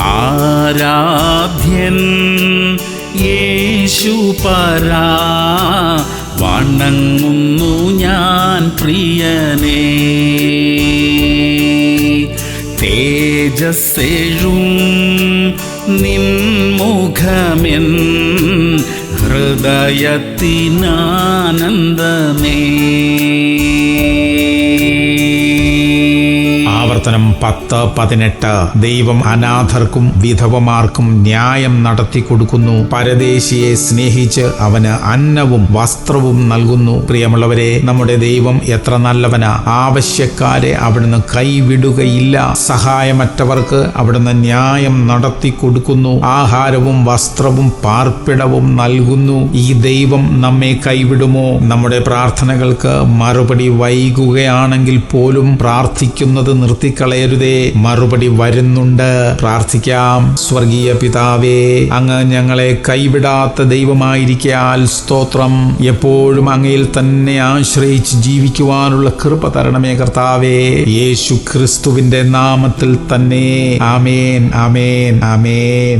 ആരാധ്യൻ യേശുപരാ, വണങ്ങുന്നു ഞാൻ പ്രിയനേ. തേജസ്സെഴും നിൻമുഖമെൻ ഹൃദയത്തിനാനന്ദമേ. ആവർത്തനം 10:18. ദൈവം അനാഥർക്കും വിധവമാർക്കും ന്യായം നടത്തി കൊടുക്കുന്നു. പരദേശിയെ സ്നേഹിച്ച് അവന് അന്നവും വസ്ത്രവും നൽകുന്നു. പ്രിയമുള്ളവരെ, നമ്മുടെ ദൈവം എത്ര നല്ലവനാ! ആവശ്യക്കാരെ അവിടുന്ന് കൈവിടുകയില്ല. സഹായമറ്റവർക്ക് അവിടുന്ന് ന്യായം നടത്തി കൊടുക്കുന്നു. ആഹാരവും വസ്ത്രവും പാർപ്പിടവും നൽകുന്നു. ഈ ദൈവം നമ്മെ കൈവിടുമോ? നമ്മുടെ പ്രാർത്ഥനകൾക്ക് മറുപടി വൈകുകയാണെങ്കിൽ പോലും പ്രാർത്ഥിക്കുന്നത് നിർത്തിക്കളയരുതേ. മറുപടി വരുന്നുണ്ട്. പ്രാർത്ഥിക്കാം. സ്വർഗീയ പിതാവേ, അങ്ങ് ഞങ്ങളെ കൈവിടാത്ത ദൈവമായിരിക്കാൽ സ്തോത്രം. എപ്പോഴും അങ്ങയിൽ തന്നെ ആശ്രയിച്ച് ജീവിക്കുവാനുള്ള കൃപ തരണമേ കർത്താവേ. യേശു ക്രിസ്തുവിന്റെ നാമത്തിൽ തന്നെ. ആമേൻ, ആമേൻ, ആമേൻ.